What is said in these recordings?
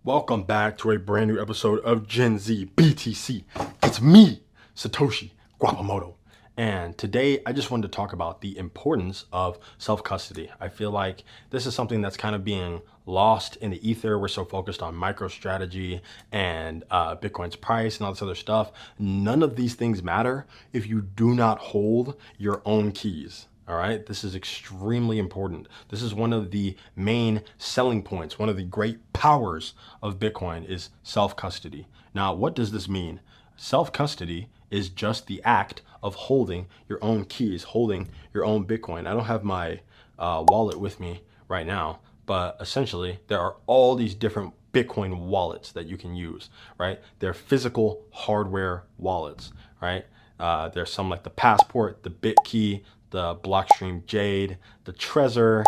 Welcome back to a brand new episode of Gen Z BTC. It's me, Satoshi Guapamoto. And today I just wanted to talk about the importance of self-custody. I feel like this is something that's kind of being lost in the ether. We're so focused on MicroStrategy and Bitcoin's price and all this other stuff. None of these things matter if you do not hold your own keys. All right, this is extremely important. This is one of the main selling points. One of the great powers of Bitcoin is self-custody. Now, what does this mean? Self-custody is just the act of holding your own keys, holding your own Bitcoin. I don't have my wallet with me right now, but essentially there are all these different Bitcoin wallets that you can use, right? They're physical hardware wallets, right? There's some like the Passport, the BitKey, the Blockstream Jade, the Trezor,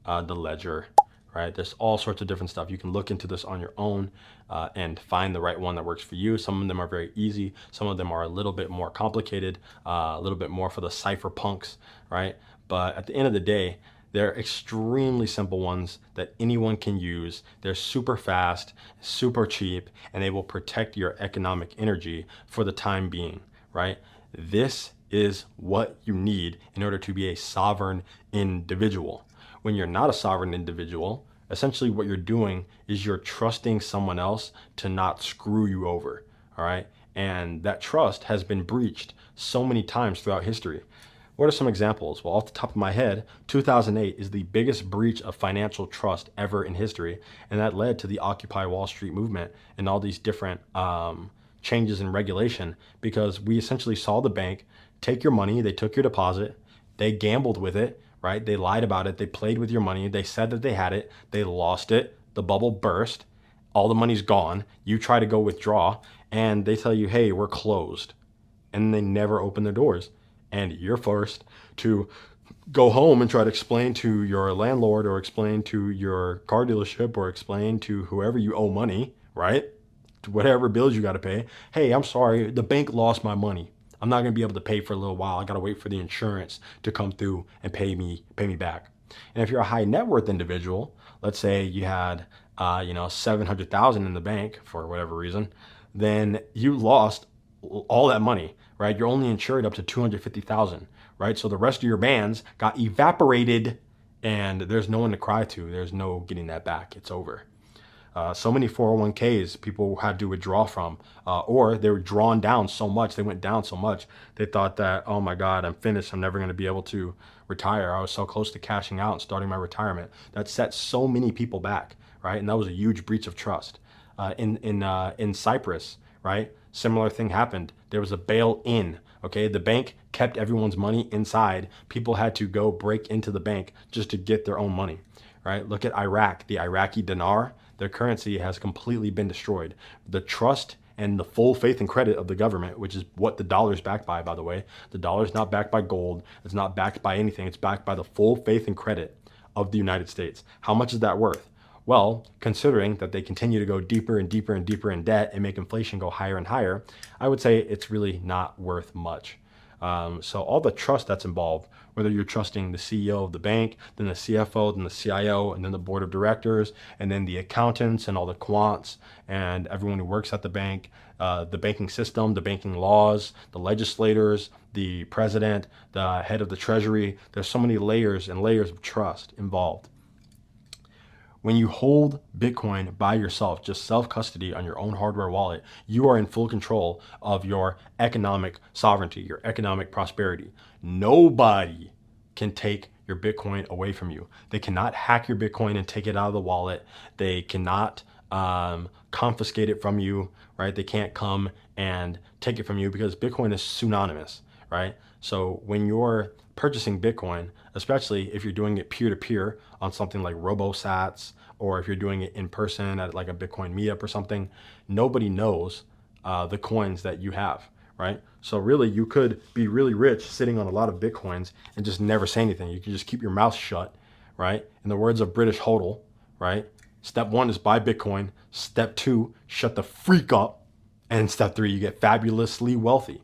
the Ledger, right? There's all sorts of different stuff. You can look into this on your own and find the right one that works for you. Some of them are very easy. Some of them are a little bit more complicated, a little bit more for the cypherpunks, right? But at the end of the day, they're extremely simple ones that anyone can use. They're super fast, super cheap, and they will protect your economic energy for the time being, right? This is what you need in order to be a sovereign individual. When you're not a sovereign individual, essentially what you're doing is you're trusting someone else to not screw you over, all right? And that trust has been breached so many times throughout history. What are some examples? Well, off the top of my head, 2008 is the biggest breach of financial trust ever in history, and that led to the Occupy Wall Street movement and all these different changes in regulation, because we essentially saw the bank take your money, they took your deposit, they gambled with it, right? They lied about it, they played with your money, they said that they had it, they lost it, the bubble burst, all the money's gone, you try to go withdraw, and they tell you, hey, we're closed. And they never open their doors. And you're forced to go home and try to explain to your landlord or explain to your car dealership or explain to whoever you owe money, right? To whatever bills you got to pay. Hey, I'm sorry, the bank lost my money. I'm not going to be able to pay for a little while. I got to wait for the insurance to come through and pay me back. And if you're a high net worth individual, let's say you had 700,000 in the bank for whatever reason, then you lost all that money, right? You're only insured up to 250,000, right? So the rest of your bands got evaporated and there's no one to cry to. There's no getting that back. It's over. So many 401ks people had to withdraw from, or they were drawn down so much, they went down so much, they thought that, oh my God, I'm finished. I'm never going to be able to retire. I was so close to cashing out and starting my retirement. That set so many people back, right? And that was a huge breach of trust. In Cyprus, right? Similar thing happened. There was a bail-in. Okay, the bank kept everyone's money inside. People had to go break into the bank just to get their own money, right? Look at Iraq, the Iraqi dinar. Their currency has completely been destroyed. The trust and the full faith and credit of the government, which is what the dollar is backed by the way. The dollar is not backed by gold. It's not backed by anything. It's backed by the full faith and credit of the United States. How much is that worth? Well, considering that they continue to go deeper and deeper and deeper in debt and make inflation go higher and higher, I would say it's really not worth much. So all the trust that's involved, whether you're trusting the CEO of the bank, then the CFO, then the CIO, and then the board of directors, and then the accountants and all the quants and everyone who works at the bank, the banking system, the banking laws, the legislators, the president, the head of the treasury. There's so many layers and layers of trust involved. When you hold Bitcoin by yourself, just self-custody on your own hardware wallet, you are in full control of your economic sovereignty, your economic prosperity. Nobody can take your Bitcoin away from you. They cannot hack your Bitcoin and take it out of the wallet. They cannot confiscate it from you, right? They can't come and take it from you because Bitcoin is pseudonymous, right? So when you're purchasing Bitcoin, especially if you're doing it peer-to-peer on something like RoboSats, or if you're doing it in person at like a Bitcoin meetup or something, nobody knows the coins that you have, right? So really, you could be really rich sitting on a lot of Bitcoins and just never say anything. You can just keep your mouth shut, right? In the words of British Hodel, right? Step 1 is buy Bitcoin. Step 2, shut the freak up. And step 3, you get fabulously wealthy.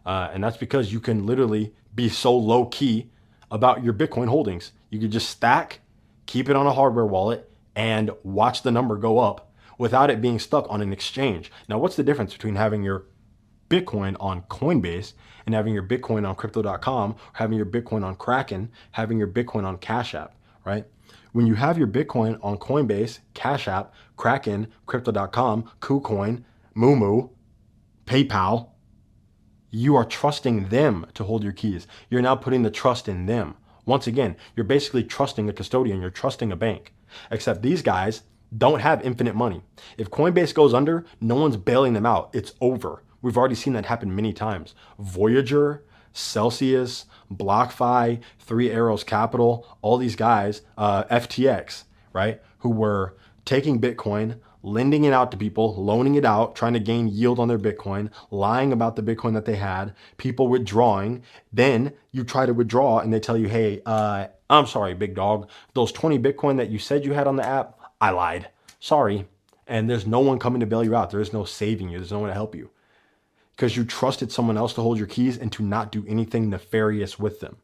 And that's because you can literally be so low key about your Bitcoin holdings. You could just stack, keep it on a hardware wallet, and watch the number go up without it being stuck on an exchange. Now, what's the difference between having your Bitcoin on Coinbase and having your Bitcoin on crypto.com, or having your Bitcoin on Kraken, having your Bitcoin on Cash App, right? When you have your Bitcoin on Coinbase, Cash App, Kraken, crypto.com, KuCoin, Moomoo, PayPal, you are trusting them to hold your keys. You're now putting the trust in them. Once again, you're basically trusting a custodian, you're trusting a bank. Except these guys don't have infinite money. If Coinbase goes under, no one's bailing them out. It's over. We've already seen that happen many times. Voyager, Celsius, BlockFi, Three Arrows Capital, all these guys, FTX, right, who were taking Bitcoin, lending it out to people, loaning it out, trying to gain yield on their Bitcoin, lying about the Bitcoin that they had, people withdrawing. Then you try to withdraw and they tell you, hey, I'm sorry, big dog. Those 20 Bitcoin that you said you had on the app, I lied. Sorry. And there's no one coming to bail you out. There is no saving you. There's no one to help you because you trusted someone else to hold your keys and to not do anything nefarious with them.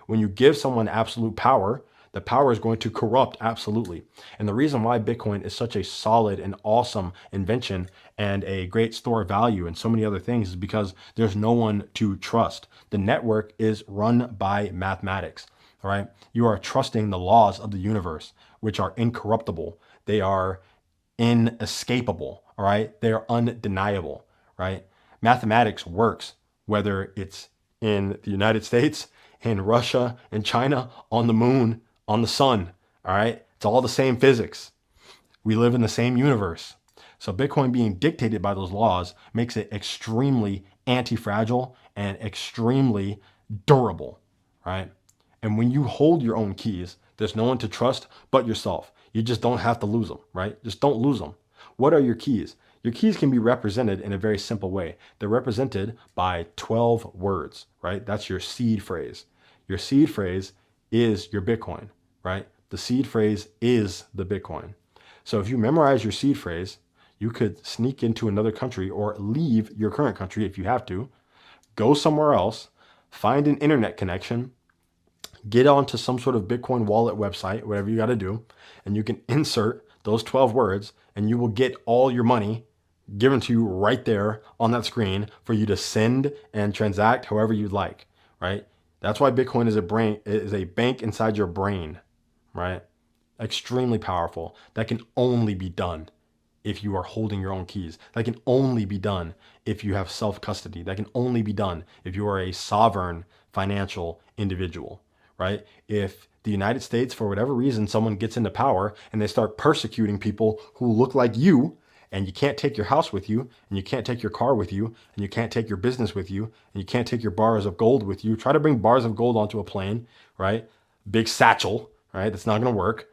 When you give someone absolute power, the power is going to corrupt absolutely. And the reason why Bitcoin is such a solid and awesome invention and a great store of value and so many other things is because there's no one to trust. The network is run by mathematics. All right. You are trusting the laws of the universe, which are incorruptible. They are inescapable. All right. They are undeniable. Right. Mathematics works whether it's in the United States, in Russia, in China, on the moon, on the sun. All right. It's all the same physics. We live in the same universe. So Bitcoin being dictated by those laws makes it extremely anti-fragile and extremely durable. Right. And when you hold your own keys, there's no one to trust but yourself. You just don't have to lose them, right? Just don't lose them. What are your keys? Your keys can be represented in a very simple way. They're represented by 12 words, right? That's your seed phrase. Your seed phrase is your Bitcoin, right? The seed phrase is the Bitcoin. So if you memorize your seed phrase, you could sneak into another country or leave your current country if you have to, go somewhere else, find an internet connection, get onto some sort of Bitcoin wallet website, whatever you got to do, and you can insert those 12 words and you will get all your money given to you right there on that screen for you to send and transact however you'd like, right? That's why Bitcoin is a bank inside your brain, right? Extremely powerful. That can only be done if you are holding your own keys. That can only be done if you have self-custody. That can only be done if you are a sovereign financial individual, right? If the United States, for whatever reason, someone gets into power and they start persecuting people who look like you, and you can't take your house with you, and you can't take your car with you, and you can't take your business with you, and you can't take your bars of gold with you. Try to bring bars of gold onto a plane, right? Big satchel, right? That's not going to work.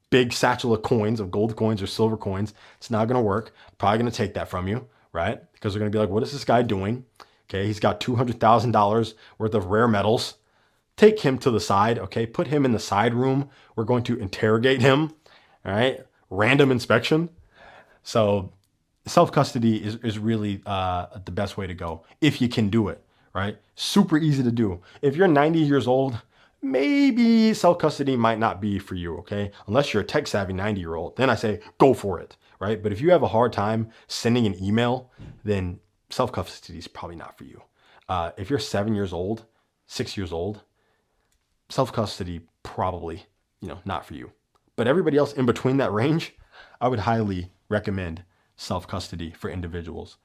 Big satchel of coins, of gold coins or silver coins. It's not going to work. Probably going to take that from you, right? Because they're going to be like, what is this guy doing? Okay, he's got $200,000 worth of rare metals. Take him to the side, okay? Put him in the side room. We're going to interrogate him, all right? Random inspection. So self-custody is really the best way to go if you can do it, right? Super easy to do. If you're 90 years old, maybe self-custody might not be for you, okay? Unless you're a tech-savvy 90-year-old, then I say go for it, right? But if you have a hard time sending an email, then self-custody is probably not for you. If you're 7 years old, 6 years old, self-custody probably, not for you. But everybody else in between that range, I would highly recommend self-custody for individuals.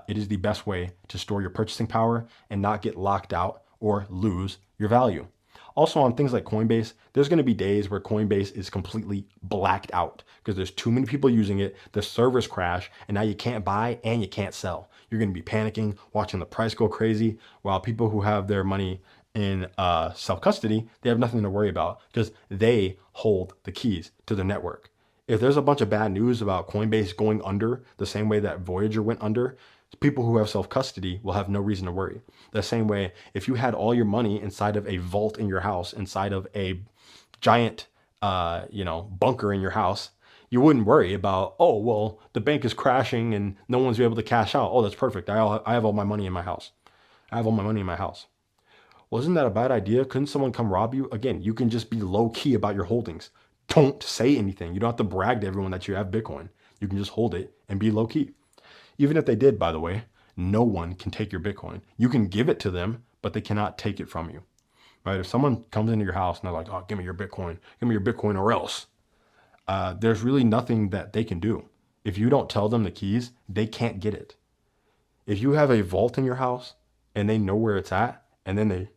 It is the best way to store your purchasing power and not get locked out or lose your value. Also on things like Coinbase, there's going to be days where Coinbase is completely blacked out because there's too many people using it, the servers crash, and now you can't buy and you can't sell. You're going to be panicking, watching the price go crazy, while people who have their money in self-custody, they have nothing to worry about because they hold the keys to the network. If there's a bunch of bad news about Coinbase going under the same way that Voyager went under, people who have self-custody will have no reason to worry. The same way, if you had all your money inside of a vault in your house, inside of a giant, bunker in your house, you wouldn't worry about, oh, well, the bank is crashing and no one's able to cash out. Oh, that's perfect. I have all my money in my house. I have all my money in my house. Well, isn't that a bad idea? Couldn't someone come rob you? Again, you can just be low key about your holdings. Don't say anything. You don't have to brag to everyone that you have Bitcoin. You can just hold it and be low key. Even if they did, by the way, no one can take your Bitcoin. You can give it to them, but they cannot take it from you, right? If someone comes into your house and they're like, oh, give me your Bitcoin or else, there's really nothing that they can do. If you don't tell them the keys, they can't get it. If you have a vault in your house and they know where it's at, and then they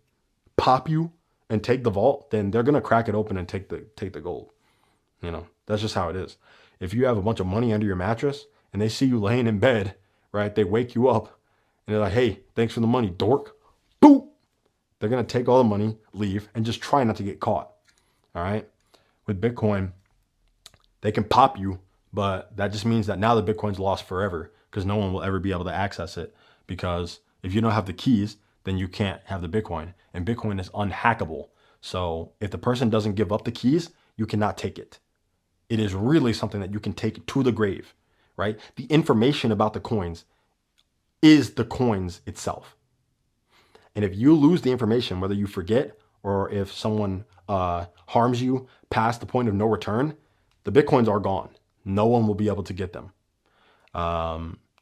pop you and take the vault, then they're gonna crack it open and take the gold. That's just how it is. If you have a bunch of money under your mattress and they see you laying in bed, right? They wake you up and they're like, hey, thanks for the money, dork. Boop. They're gonna take all the money, leave, and just try not to get caught. All right. With Bitcoin, they can pop you, but that just means that now the Bitcoin's lost forever because no one will ever be able to access it. Because if you don't have the keys, then you can't have the Bitcoin. And Bitcoin is unhackable. So if the person doesn't give up the keys, you cannot take it. It is really something that you can take to the grave, right? The information about the coins is the coins itself. And if you lose the information, whether you forget or if someone harms you past the point of no return, the Bitcoins are gone. No one will be able to get them.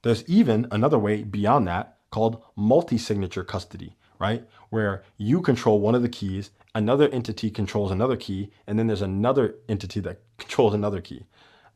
There's even another way beyond that called multi-signature custody, right? Where you control one of the keys, another entity controls another key, and then there's another entity that controls another key.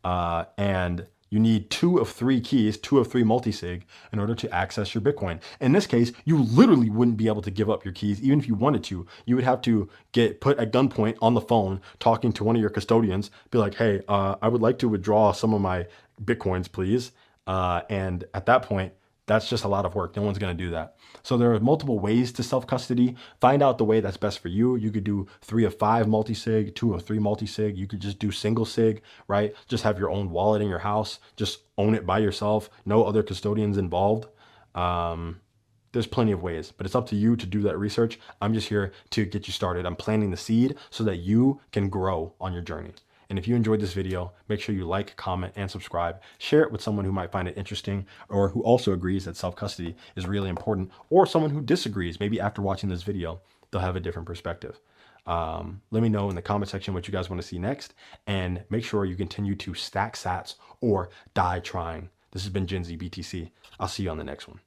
And you need 2 of 3 keys, 2 of 3 multi-sig in order to access your Bitcoin. In this case, you literally wouldn't be able to give up your keys even if you wanted to. You would have to get put at gunpoint on the phone talking to one of your custodians, be like, hey, I would like to withdraw some of my Bitcoins, please. And at that point, that's just a lot of work. No one's going to do that. So there are multiple ways to self-custody. Find out the way that's best for you. You could do 3 of 5 multi-sig, 2 of 3 multi-sig. You could just do single sig, right? Just have your own wallet in your house. Just own it by yourself. No other custodians involved. There's plenty of ways, but it's up to you to do that research. I'm just here to get you started. I'm planting the seed so that you can grow on your journey. And if you enjoyed this video, make sure you like, comment, and subscribe. Share it with someone who might find it interesting or who also agrees that self-custody is really important, or someone who disagrees. Maybe after watching this video, they'll have a different perspective. Let me know in the comment section what you guys want to see next, and make sure you continue to stack sats or die trying. This has been Gen Z BTC. I'll see you on the next one.